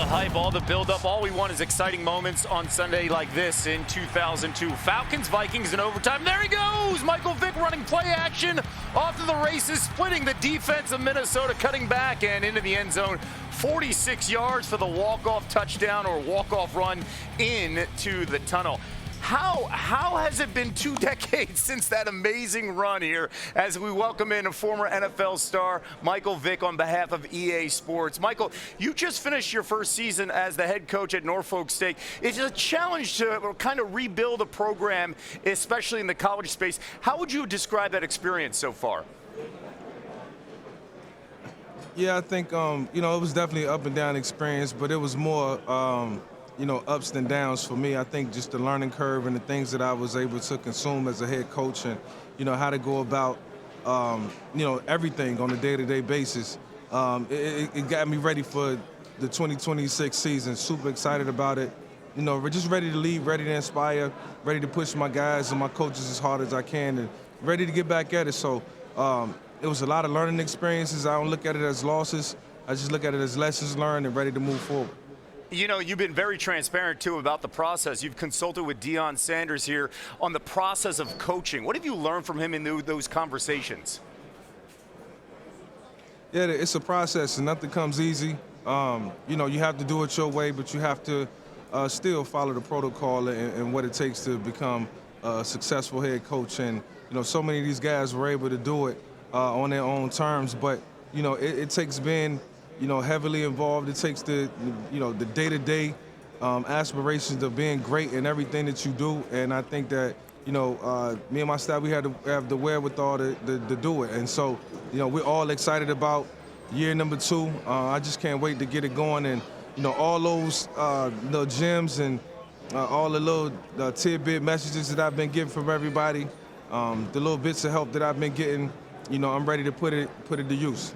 hype, all the build-up. All we want is exciting moments on Sunday like this in 2002. Falcons, Vikings in overtime. There he goes! Michael Vick running play action off to the races, splitting the defense of Minnesota, cutting back and into the end zone. 46 yards for the walk-off touchdown or walk-off run into the tunnel. How has it been 2 decades since that amazing run here as we welcome in a former NFL star, Michael Vick, on behalf of EA Sports. Michael, you just finished your first season as the head coach at Norfolk State. It's a challenge to kind of rebuild a program, especially in the college space. How would you describe that experience so far? Yeah, I think, it was definitely an up and down experience, but it was more, ups than downs for me. I think just the learning curve and the things that I was able to consume as a head coach and, how to go about, everything on a day-to-day basis. It got me ready for the 2026 season. Super excited about it. We're just ready to lead, ready to inspire, ready to push my guys and my coaches as hard as I can and ready to get back at it. So it was a lot of learning experiences. I don't look at it as losses. I just look at it as lessons learned and ready to move forward. You've been very transparent, too, about the process. You've consulted with Deion Sanders here on the process of coaching. What have you learned from him in those conversations? Yeah, it's a process, and nothing comes easy. You have to do it your way, but you have to still follow the protocol and what it takes to become a successful head coach. And, so many of these guys were able to do it on their own terms. But, it takes being heavily involved. It takes the day-to-day aspirations of being great in everything that you do. And I think that, me and my staff, we had to have the wherewithal to do it. And so, we're all excited about year number 2. I just can't wait to get it going. And, all those little gems and all the little tidbit messages that I've been getting from everybody, the little bits of help that I've been getting, I'm ready to put it to use.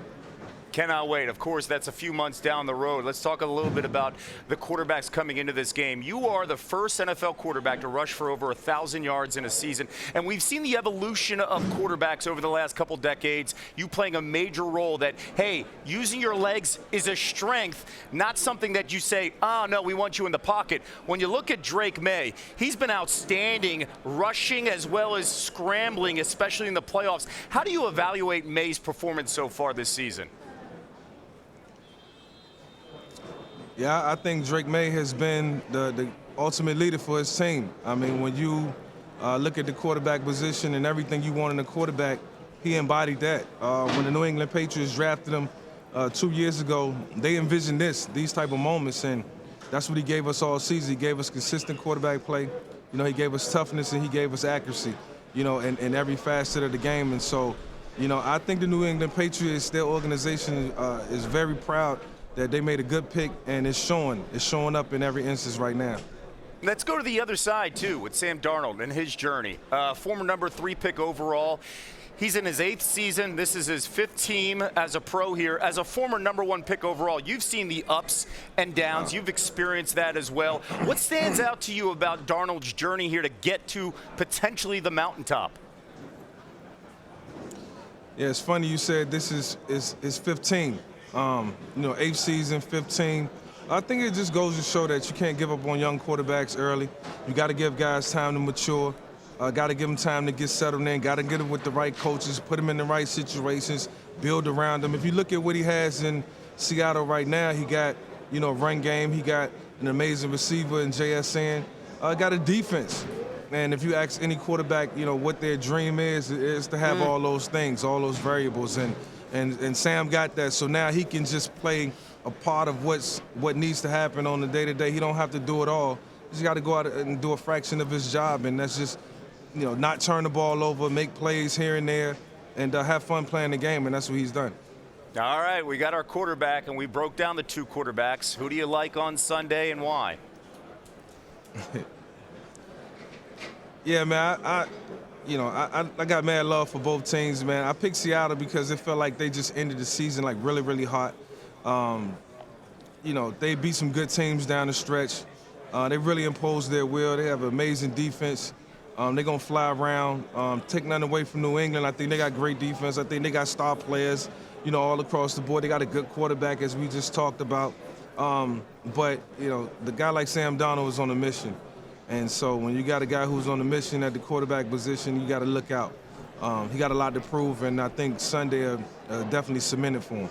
Cannot wait. Of course, that's a few months down the road. Let's talk a little bit about the quarterbacks coming into this game. You are the first NFL quarterback to rush for over 1,000 yards in a season, and we've seen the evolution of quarterbacks over the last couple decades. You playing a major role that, hey, using your legs is a strength, not something that you say, no, we want you in the pocket. When you look at Drake Maye, he's been outstanding rushing as well as scrambling, especially in the playoffs. How do you evaluate Maye's performance so far this season? Yeah, I think Drake Maye has been the ultimate leader for his team. I mean, when you look at the quarterback position and everything you want in a quarterback, he embodied that. When the New England Patriots drafted him 2 years ago, they envisioned these type of moments, and that's what he gave us all season. He gave us consistent quarterback play. He gave us toughness and he gave us accuracy, in every facet of the game. And so, I think the New England Patriots, their organization is very proud that they made a good pick, and it's showing up in every instance right now. Let's go to the other side, too, with Sam Darnold and his journey. Former number 3 pick overall. He's in his 8th season. This is his 5th team as a pro here. As a former number 1 pick overall, you've seen the ups and downs. You've experienced that as well. What stands out to you about Darnold's journey here to get to potentially the mountaintop? Yeah, it's funny you said this is 15. 8th season, 15. I think it just goes to show that you can't give up on young quarterbacks early. You got to give guys time to mature. Got to give them time to get settled in. Got to get them with the right coaches, put them in the right situations, build around them. If you look at what he has in Seattle right now, he got, run game. He got an amazing receiver in JSN. Got a defense. And if you ask any quarterback, what their dream is to have all those things, all those variables. And Sam got that, so now he can just play a part of what needs to happen on the day-to-day. He don't have to do it all. He's got to go out and do a fraction of his job, and that's just, not turn the ball over, make plays here and there, and have fun playing the game, and that's what he's done. All right, we got our quarterback, and we broke down the 2 quarterbacks. Who do you like on Sunday and why? Yeah, man, I got mad love for both teams, man. I picked Seattle because it felt like they just ended the season like really, really hot. They beat some good teams down the stretch. They really imposed their will. They have an amazing defense. They're going to fly around. Take nothing away from New England. I think they got great defense. I think they got star players, all across the board. They got a good quarterback, as we just talked about. But, the guy like Sam Darnold is on a mission. And so when you got a guy who's on a mission at the quarterback position, you got to look out. He got a lot to prove, and I think Sunday definitely cemented for him.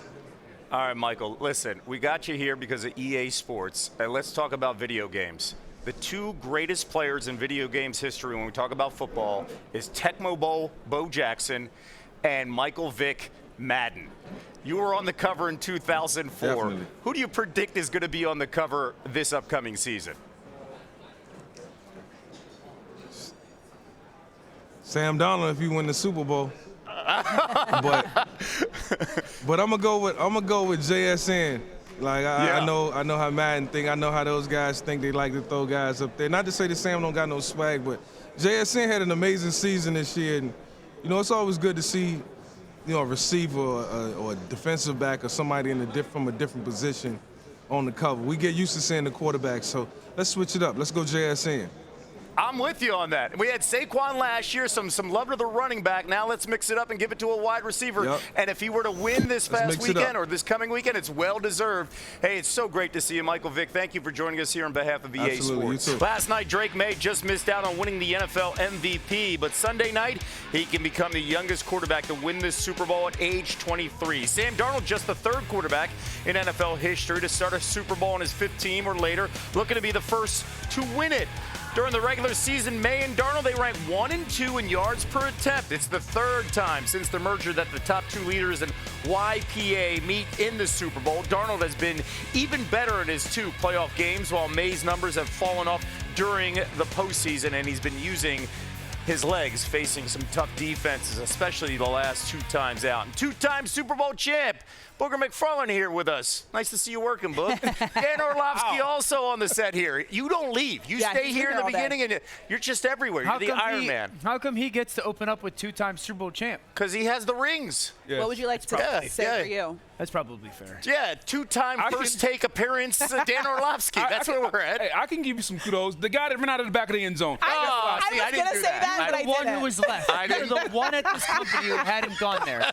All right, Michael, listen, we got you here because of EA Sports, and let's talk about video games. The two greatest players in video games history when we talk about football is Tecmo Bowl, Bo Jackson, and Michael Vick, Madden. You were on the cover in 2004. Definitely. Who do you predict is going to be on the cover this upcoming season? Sam Darnold if you win the Super Bowl. but I'm gonna go with JSN. Like I know how Madden think. I know how those guys think. They like to throw guys up there. Not to say that Sam don't got no swag, but JSN had an amazing season this year, and it's always good to see a receiver or a defensive back or somebody from a different position on the cover. We get used to seeing the quarterback, so let's switch it up. Let's go JSN. I'm with you on that. We had Saquon last year, some love to the running back. Now let's mix it up and give it to a wide receiver. Yep. And if he were to win this past weekend or this coming weekend, it's well-deserved. Hey, it's so great to see you, Michael Vick. Thank you for joining us here on behalf of EA Sports. You too. Last night, Drake Maye just missed out on winning the NFL MVP, but Sunday night, he can become the youngest quarterback to win this Super Bowl at age 23. Sam Darnold, just the third quarterback in NFL history to start a Super Bowl in his fifth team or later, looking to be the first to win it. During the regular season, Maye and Darnold, they rank 1 and 2 in yards per attempt. It's the third time since the merger that the top two leaders in YPA meet in the Super Bowl. Darnold has been even better in his two playoff games, while Maye's numbers have fallen off during the postseason, and he's been using his legs facing some tough defenses, especially the last two times out. And two-time Super Bowl champ, Booger McFarland here with us. Nice to see you working, Boog. Dan Orlovsky also on the set here. You don't leave. You stay here in the beginning, and you're just everywhere. You're the Iron Man. How come he gets to open up with two-time Super Bowl champ? Because he has the rings. Yes. What would you like to say for you? That's probably fair. Yeah, two-time take appearance, Dan Orlovsky. That's where we're at. Hey, I can give you some kudos. The guy that ran out of the back of the end zone. I was going to say that, but I didn't. The one who was left. You're the one at this company who hadn't gone there.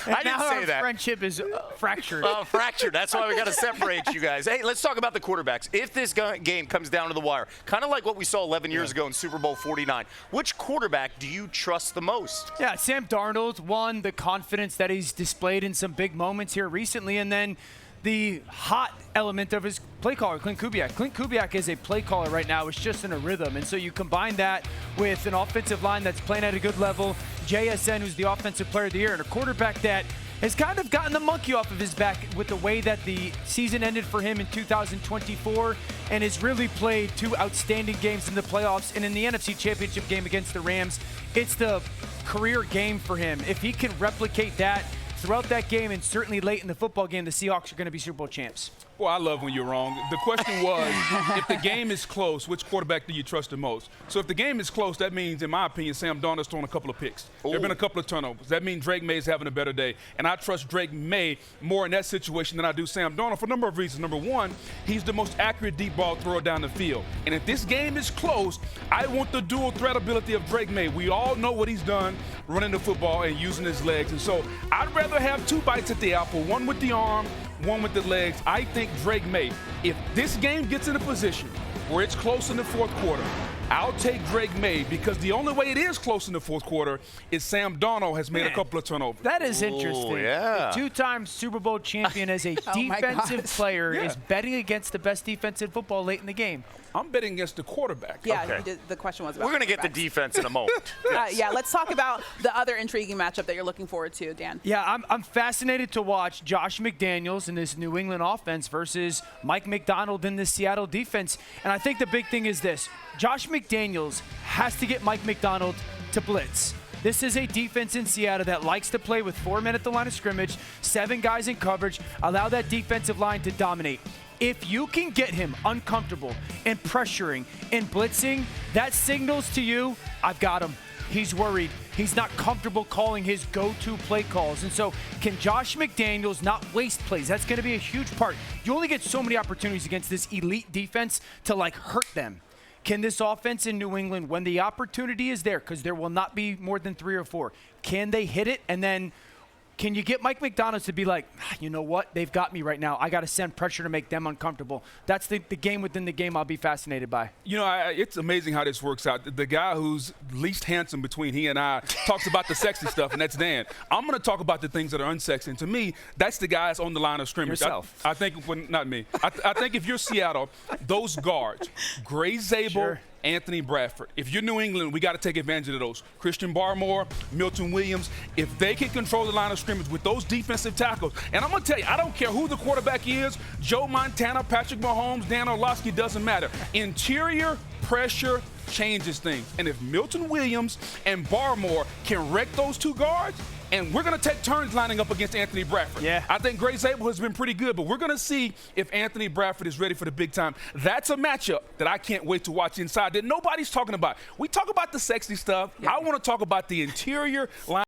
I didn't say that. Friendship is fractured. Fractured. That's why we got to separate you guys. Hey, let's talk about the quarterbacks. If this game comes down to the wire, kind of like what we saw 11 years ago in Super Bowl 49, which quarterback do you trust the most? Yeah, Sam Darnold, one, the confidence that he's displayed in some big moments here recently, and then the hot element of his play caller, Clint Kubiak. Clint Kubiak is a play caller right now. It's just in a rhythm. And so you combine that with an offensive line that's playing at a good level, JSN, who's the offensive player of the year, and a quarterback that has kind of gotten the monkey off of his back with the way that the season ended for him in 2024 and has really played two outstanding games in the playoffs and in the NFC Championship game against the Rams. It's the career game for him. If he can replicate that throughout that game and certainly late in the football game, the Seahawks are going to be Super Bowl champs. Well, I love when you're wrong. The question was, if the game is close, which quarterback do you trust the most? So if the game is close, that means, in my opinion, Sam Darnold's thrown a couple of picks. There have been a couple of turnovers. That means Drake Maye's having a better day. And I trust Drake Maye more in that situation than I do Sam Darnold for a number of reasons. Number one, he's the most accurate deep ball thrower down the field. And if this game is close, I want the dual threat ability of Drake Maye. We all know what he's done running the football and using his legs. And so I'd rather have two bites at the apple, one with the arm, one with the legs. I think Drake Maye, if this game gets in a position where it's close in the fourth quarter, I'll take Drake Maye because the only way it is close in the fourth quarter is Sam Darnold has made a couple of turnovers. That is interesting. Yeah. The two-time Super Bowl champion as a defensive player is betting against the best defense in football late in the game. I'm betting against the quarterback. Yeah, Okay. the question was about We're going to get the defense in a moment. yeah, let's talk about the other intriguing matchup that you're looking forward to, Dan. Yeah, I'm fascinated to watch Josh McDaniels in this New England offense versus Mike Macdonald in this Seattle defense. And I think the big thing is this. Josh McDaniels has to get Mike Macdonald to blitz. This is a defense in Seattle that likes to play with 4 men at the line of scrimmage, 7 guys in coverage, allow that defensive line to dominate. If you can get him uncomfortable and pressuring and blitzing, that signals to you, I've got him. He's worried. He's not comfortable calling his go-to play calls. And so can Josh McDaniels not waste plays? That's going to be a huge part. You only get so many opportunities against this elite defense to, hurt them. Can this offense in New England, when the opportunity is there, because there will not be more than 3 or 4, can they hit it? And then Can you get Mike McDonald to be like, you know what? They've got me right now. I got to send pressure to make them uncomfortable. That's the game within the game I'll be fascinated by. You know, it's amazing how this works out. The guy who's least handsome between he and I talks about the sexy stuff, and that's Dan. I'm going to talk about the things that are unsexy. And to me, that's the guys on the line of scrimmage. Yourself. I think, not me. I think if you're Seattle, those guards, Gray Zabel, Sure. Anthony Bradford. If you're New England, we got to take advantage of those. Christian Barmore, Milton Williams. If they can control the line of scrimmage with those defensive tackles, and I'm going to tell you, I don't care who the quarterback is, Joe Montana, Patrick Mahomes, Dan Orlovsky, doesn't matter. Interior pressure changes things. And if Milton Williams and Barmore can wreck those two guards, and we're going to take turns lining up against Anthony Bradford. Yeah. I think Gray Zabel has been pretty good, but we're going to see if Anthony Bradford is ready for the big time. That's a matchup that I can't wait to watch inside that nobody's talking about. We talk about the sexy stuff. I want to talk about the interior line.